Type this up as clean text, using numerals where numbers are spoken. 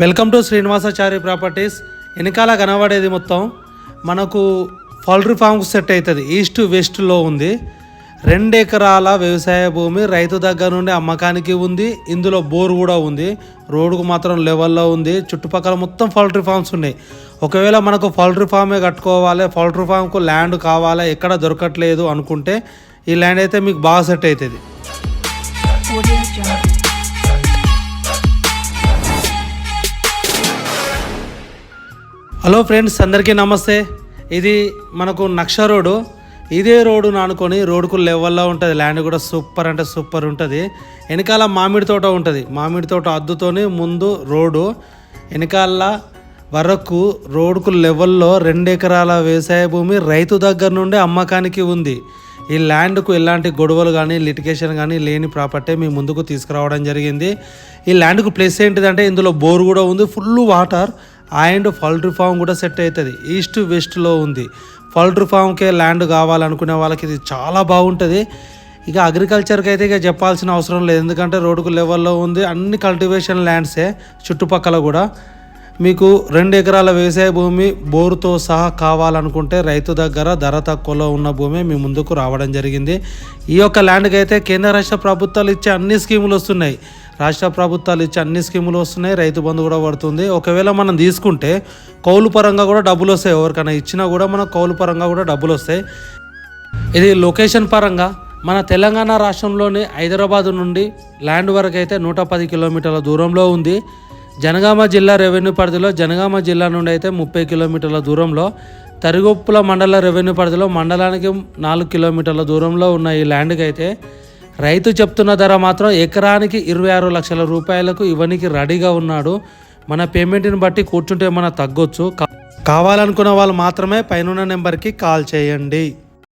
Welcome to Srinivasachari properties. వెనకాల కనబడేది మొత్తం మనకు పౌల్ట్రీ ఫామ్కు సెట్ అవుతుంది. ఈస్ట్ వెస్ట్లో ఉంది. 2 ఎకరాల వ్యవసాయ భూమి రైతు దగ్గర నుండి అమ్మకానికి ఉంది. ఇందులో బోర్ కూడా ఉంది. రోడ్డుకు మాత్రం లెవెల్లో ఉంది. చుట్టుపక్కల మొత్తం పౌల్ట్రీ ఫామ్స్ ఉన్నాయి. ఒకవేళ మనకు పౌల్ట్రీ ఫామే కట్టుకోవాలి, పౌల్ట్రీ ఫామ్కు ల్యాండ్ కావాలి, ఎక్కడ దొరకట్లేదు అనుకుంటే ఈ ల్యాండ్ అయితే మీకు బాగా సెట్ అవుతుంది. హలో ఫ్రెండ్స్, అందరికీ నమస్తే. ఇది మనకు నక్ష రోడ్డు. ఇదే రోడ్డును అనుకొని రోడ్డుకు లెవెల్లో ఉంటుంది. ల్యాండ్ కూడా సూపర్ అంటే సూపర్ ఉంటుంది. వెనకాల మామిడి తోట ఉంటుంది. మామిడి తోట అద్దుతోని ముందు రోడ్డు, వెనకాల వరకు రోడ్డుకు లెవెల్లో 2 ఎకరాల వ్యవసాయ భూమి రైతు దగ్గర నుండి అమ్మకానికి ఉంది. ఈ ల్యాండ్కు ఎలాంటి గొడవలు కానీ లిటిగేషన్ కానీ లేని ప్రాపర్టీ మీ ముందుకు తీసుకురావడం జరిగింది. ఈ ల్యాండ్కు ప్లేస్ ఏంటిదంటే ఇందులో బోర్ కూడా ఉంది, full water and poultry farm కూడా సెట్ అవుతుంది. ఈస్ట్ వెస్ట్లో ఉంది. పౌల్ట్రీ ఫామ్కే ల్యాండ్ కావాలనుకునే వాళ్ళకి ఇది చాలా బాగుంటుంది. ఇక అగ్రికల్చర్కి అయితే ఇక చెప్పాల్సిన అవసరం లేదు, ఎందుకంటే రోడ్డుకు లెవెల్లో ఉంది. అన్ని కల్టివేషన్ ల్యాండ్సే చుట్టుపక్కల కూడా. మీకు 2 ఎకరాల వ్యవసాయ భూమి బోరుతో సహా కావాలనుకుంటే రైతు దగ్గర ధర తక్కువలో ఉన్న భూమి మీ ముందుకు రావడం జరిగింది. ఈ యొక్క ల్యాండ్కి అయితే కేంద్ర రాష్ట్ర ప్రభుత్వాలు ఇచ్చే అన్ని స్కీములు వస్తున్నాయి. రాష్ట్ర ప్రభుత్వాలు ఇచ్చే అన్ని స్కీములు వస్తున్నాయి. రైతు బంధు కూడా పడుతుంది. ఒకవేళ మనం తీసుకుంటే కౌలు పరంగా కూడా డబ్బులు వస్తాయి. ఎవరికైనా ఇచ్చినా కూడా మనకు కౌలు పరంగా కూడా డబ్బులు వస్తాయి. ఇది లొకేషన్ పరంగా మన తెలంగాణ రాష్ట్రంలోని హైదరాబాద్ నుండి ల్యాండ్ వరకు అయితే 110 కిలోమీటర్ల దూరంలో ఉంది. జనగామ జిల్లా రెవెన్యూ పరిధిలో జనగామ జిల్లా నుండి అయితే 30 కిలోమీటర్ల దూరంలో, తరిగొప్పుల మండల రెవెన్యూ పరిధిలో మండలానికి 4 కిలోమీటర్ల దూరంలో ఉన్న ఈ ల్యాండ్కి అయితే రైతు చెప్తున్న ధర మాత్రం ఎకరానికి 26 లక్షల రూపాయలకు ఇవ్వనికి రెడీగా ఉన్నాడు. మన పేమెంట్ని బట్టి కూర్చుంటే ఏమైనా తగ్గొచ్చు. కావాలనుకున్న వాళ్ళు మాత్రమే పైన నెంబర్కి కాల్ చేయండి.